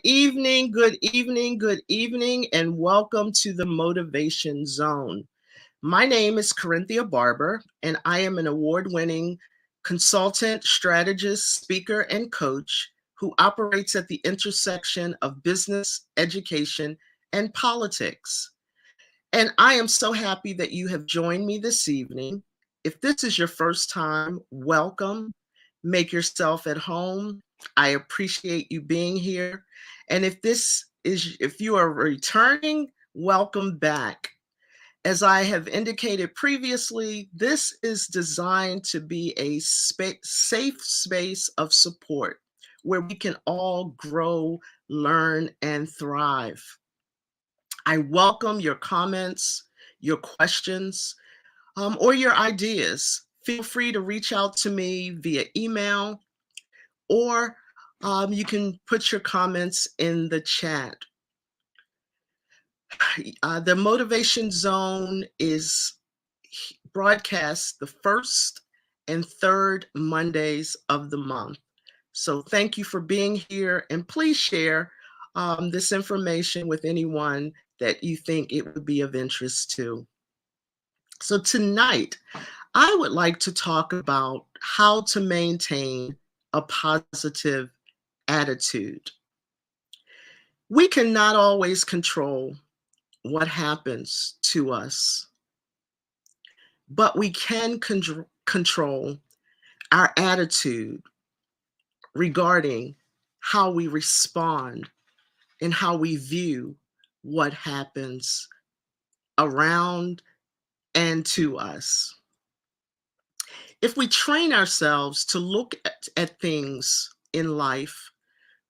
good evening, good evening, and welcome to the Motivation Zone. My name is Karenthia Barber, and I am an award winning consultant, strategist, speaker, and coach who operates at the intersection of business, education, and politics. And I am so happy that you have joined me this evening. If this is your first time, welcome. Make yourself at home. I appreciate you being here. And if you are returning, welcome back. As I have indicated previously, this is designed to be a safe space of support where we can all grow, learn, and thrive. I welcome your comments, your questions, or your ideas. Feel free to reach out to me via email, or you can put your comments in the chat. The Motivation Zone is broadcast the first and third Mondays of the month. So thank you for being here, and please share this information with anyone that you think it would be of interest to. So tonight, I would like to talk about how to maintain a positive attitude. We cannot always control what happens to us, but we can control our attitude regarding how we respond and how we view what happens around and to us. If we train ourselves to look at things in life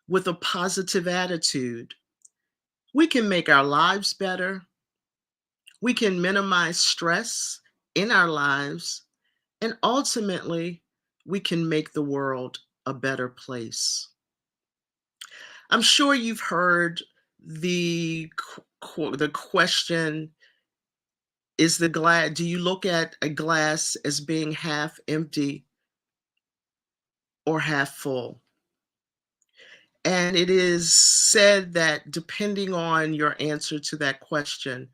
with a positive attitude, we can make our lives better, we can minimize stress in our lives, and ultimately, we can make the world a better place. I'm sure you've heard the question, do you look at a glass as being half empty or half full? And it is said that depending on your answer to that question,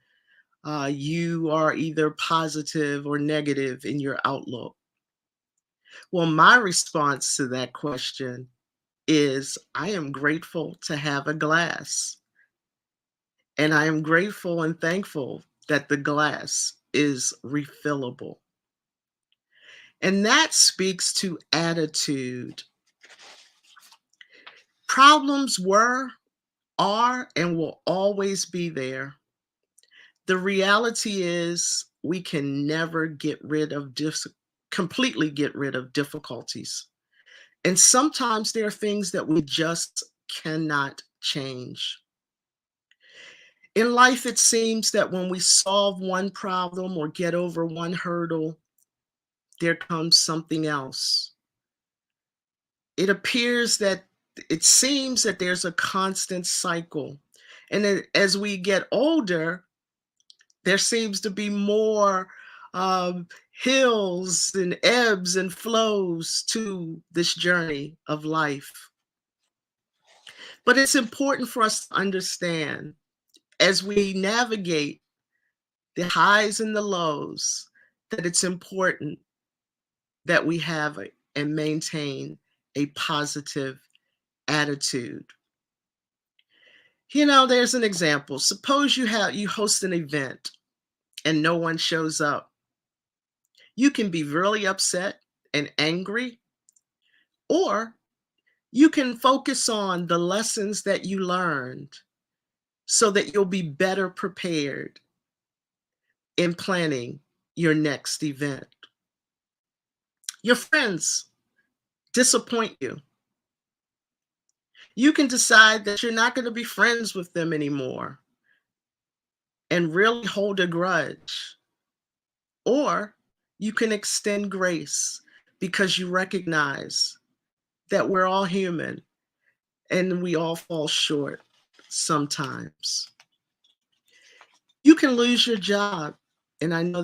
you are either positive or negative in your outlook. Well, my response to that question is I am grateful to have a glass. And I am grateful and thankful that the glass is refillable. And that speaks to attitude. Problems were, are, and will always be there. The reality is we can never completely get rid of difficulties. And sometimes there are things that we just cannot change. In life, it seems that when we solve one problem or get over one hurdle, there comes something else. It seems that there's a constant cycle. And as we get older, there seems to be more hills and ebbs and flows to this journey of life. But it's important for us to understand as we navigate the highs and the lows that it's important that we have and maintain a positive attitude. There's an example. Suppose you host an event and no one shows up. You can be really upset and angry, or you can focus on the lessons that you learned so that you'll be better prepared in planning your next event. Your friends disappoint you. You can decide that you're not going to be friends with them anymore and really hold a grudge. Or you can extend grace because you recognize that we're all human and we all fall short sometimes. You can lose your job, and I know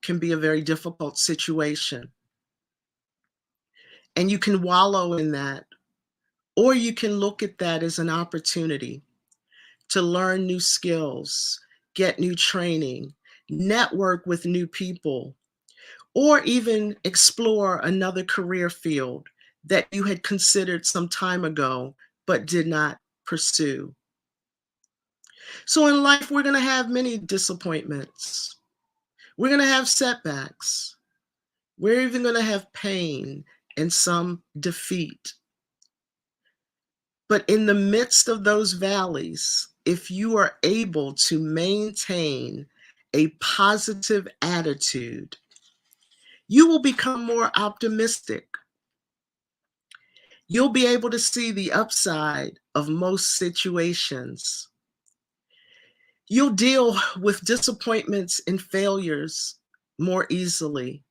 can be a very difficult situation. And you can wallow in that, Or you can look at that as an opportunity to learn new skills, get new training, network with new people, or even explore another career field that you had considered some time ago but did not pursue. So in life, we're going to have many disappointments. We're going to have setbacks. We're even going to have pain and some defeat. But in the midst of those valleys, if you are able to maintain a positive attitude, you will become more optimistic. You'll be able to see the upside of most situations. You'll deal with disappointments and failures more easily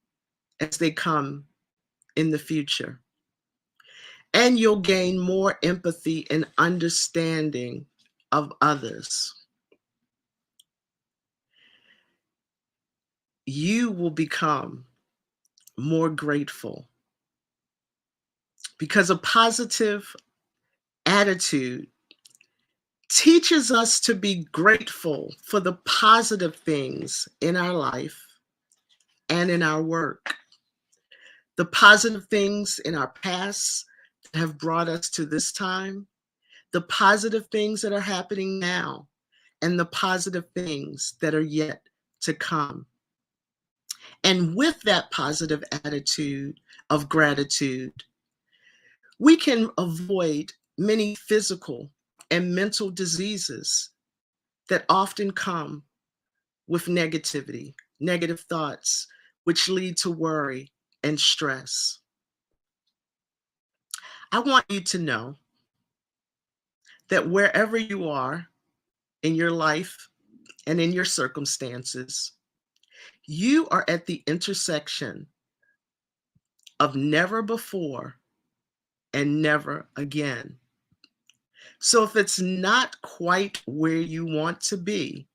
as they come in the future. And you'll gain more empathy and understanding of others. You will become more grateful because a positive attitude teaches us to be grateful for the positive things in our life and in our work. The positive things in our past that have brought us to this time, the positive things that are happening now, and the positive things that are yet to come. And with that positive attitude of gratitude, we can avoid many physical and mental diseases that often come with negativity, negative thoughts, which lead to worry and stress. I want you to know that wherever you are in your life and in your circumstances, you are at the intersection of never before and never again. So if it's not quite where you want to be,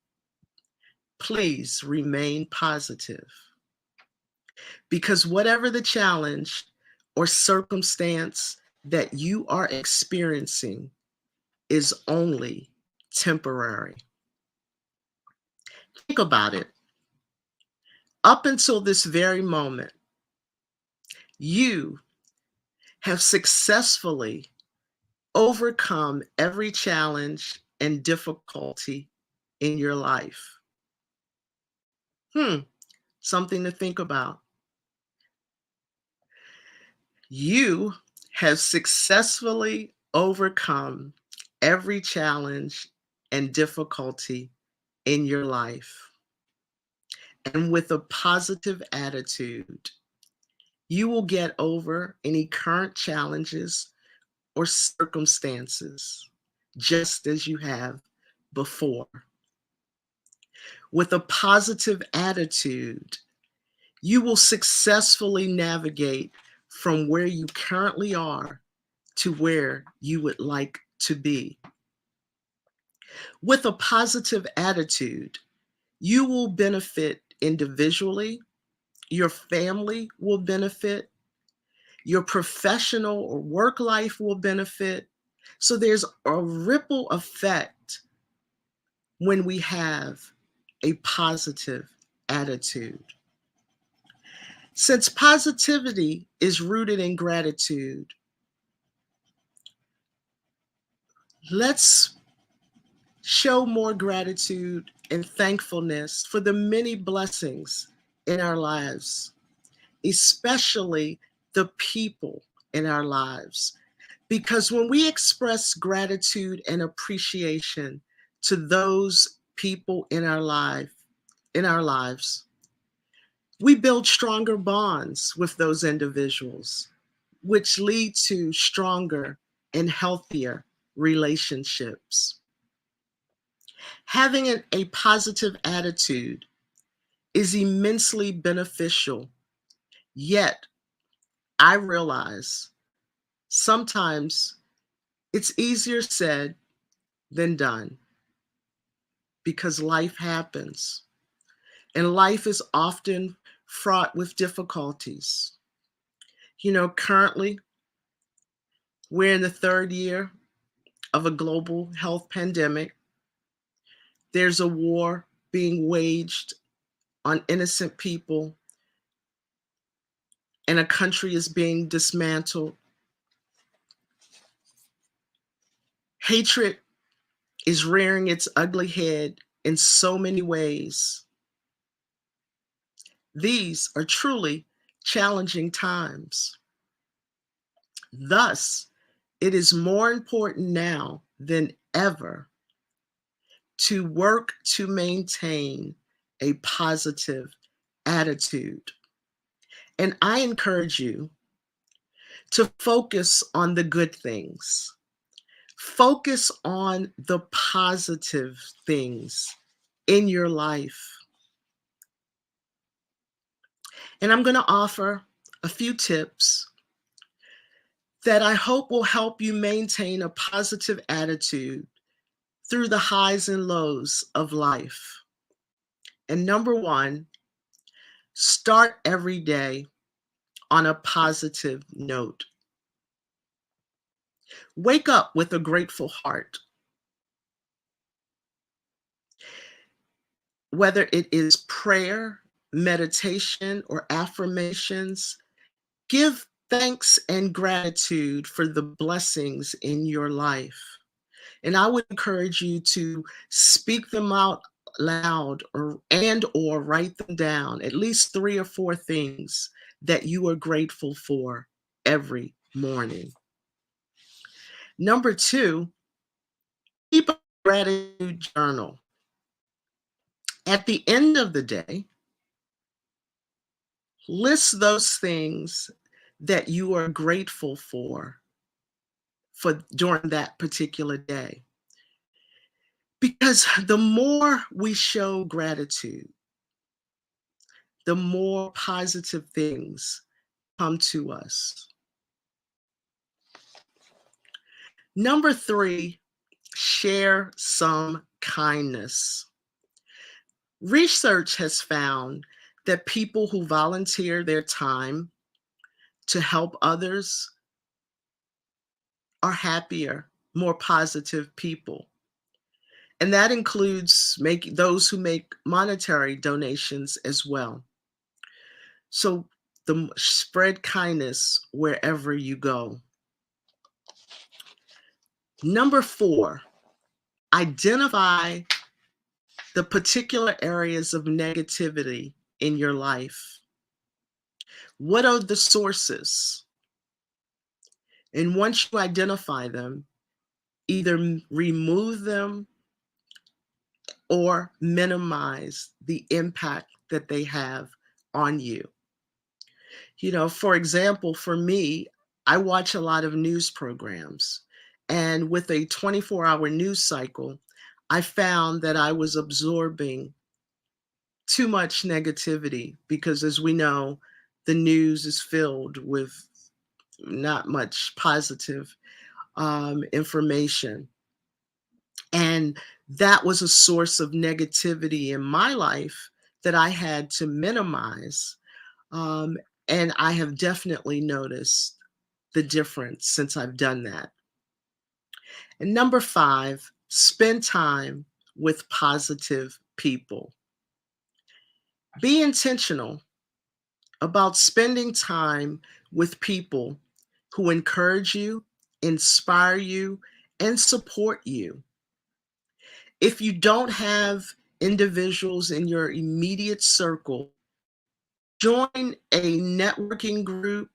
please remain positive. Because whatever the challenge or circumstance that you are experiencing is only temporary. Think about it. Up until this very moment, you have successfully overcome every challenge and difficulty in your life. Something to think about. You have successfully overcome every challenge and difficulty in your life. And with a positive attitude, you will get over any current challenges or circumstances just as you have before. With a positive attitude, you will successfully navigate from where you currently are to where you would like to be. With a positive attitude, you will benefit individually, your family will benefit, your professional or work life will benefit. So there's a ripple effect when we have a positive attitude. Since positivity is rooted in gratitude, let's show more gratitude and thankfulness for the many blessings in our lives, especially the people in our lives. Because when we express gratitude and appreciation to those people in our lives, we build stronger bonds with those individuals, which lead to stronger and healthier relationships. Having a positive attitude is immensely beneficial, yet I realize sometimes it's easier said than done because life happens, and life is often fraught with difficulties. Currently, We're in the third year of a global health pandemic. There's a war being waged on innocent people, and a country is being dismantled. Hatred is rearing its ugly head in so many ways. These are truly challenging times. Thus, it is more important now than ever to work to maintain a positive attitude. And I encourage you to focus on the good things. Focus on the positive things in your life. And I'm going to offer a few tips that I hope will help you maintain a positive attitude through the highs and lows of life. And number one, start every day on a positive note. Wake up with a grateful heart. Whether it is prayer, meditation, or affirmations, give thanks and gratitude for the blessings in your life. And I would encourage you to speak them out loud or write them down, at least 3 or 4 things that you are grateful for every morning. Number 2, keep a gratitude journal. At the end of the day, list those things that you are grateful for during that particular day. Because the more we show gratitude, the more positive things come to us. Number 3, share some kindness. Research has found that people who volunteer their time to help others are happier, more positive people. And that includes those who make monetary donations as well. So spread kindness wherever you go. Number 4, identify the particular areas of negativity in your life. What are the sources? And once you identify them, either remove them or minimize the impact that they have on you. For example, for me, I watch a lot of news programs. And with a 24-hour news cycle, I found that I was absorbing too much negativity because, as we know, the news is filled with not much positive information. And that was a source of negativity in my life that I had to minimize. Um, and I have definitely noticed the difference since I've done that. And number 5, spend time with positive people. Be intentional about spending time with people who encourage you, inspire you, and support you. If you don't have individuals in your immediate circle, join a networking group,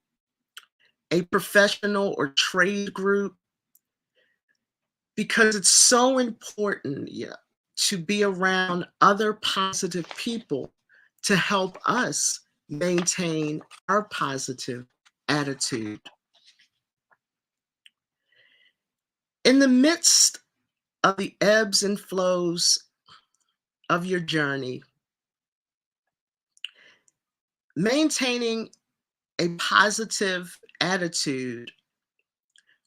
a professional or trade group, because it's so important, to be around other positive people to help us maintain our positive attitude. In the midst of the ebbs and flows of your journey, maintaining a positive attitude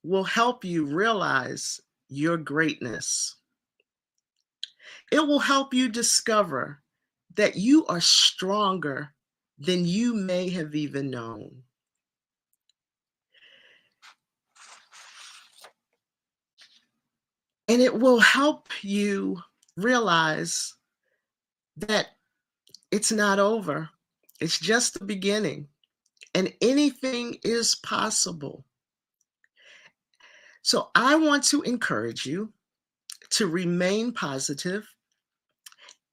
will help you realize your greatness. It will help you discover that you are stronger than you may have even known. And it will help you realize that it's not over, it's just the beginning, and anything is possible. So I want to encourage you to remain positive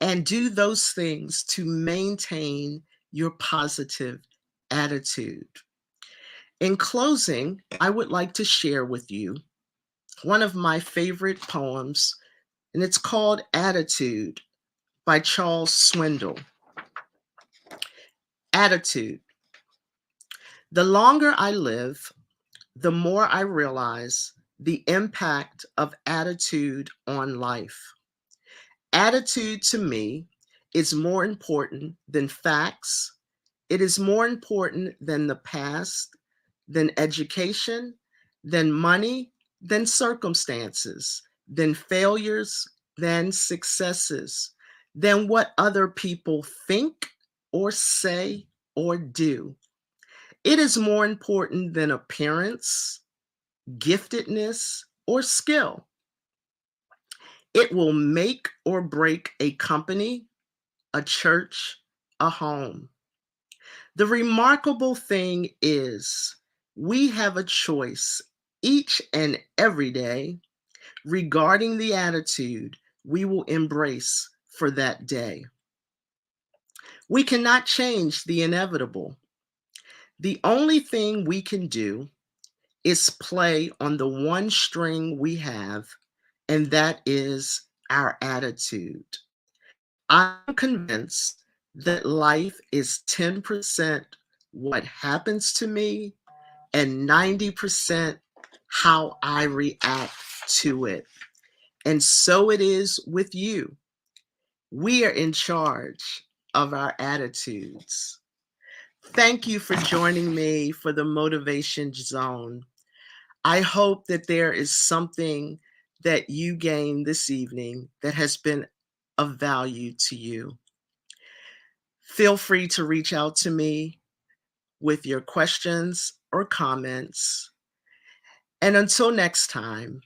and do those things to maintain your positive attitude. In closing, I would like to share with you one of my favorite poems, and it's called Attitude by Charles Swindoll. Attitude. The longer I live, the more I realize the impact of attitude on life. Attitude to me is more important than facts. It is more important than the past, than education, than money, than circumstances, than failures, than successes, than what other people think or say or do. It is more important than appearance, giftedness, or skill. It will make or break a company, a church, a home. The remarkable thing is, we have a choice each and every day regarding the attitude we will embrace for that day. We cannot change the inevitable. The only thing we can do is play on the one string we have, and that is our attitude. I'm convinced that life is 10% what happens to me and 90% how I react to it. And so it is with you. We are in charge of our attitudes. Thank you for joining me for the Motivation Zone. I hope that there is something that you gained this evening that has been of value to you. Feel free to reach out to me with your questions or comments. And until next time,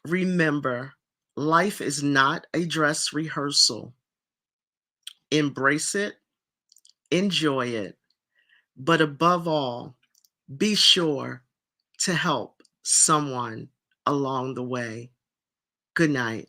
remember, life is not a dress rehearsal. Embrace it, enjoy it, but above all, be sure to help someone along the way. Good night.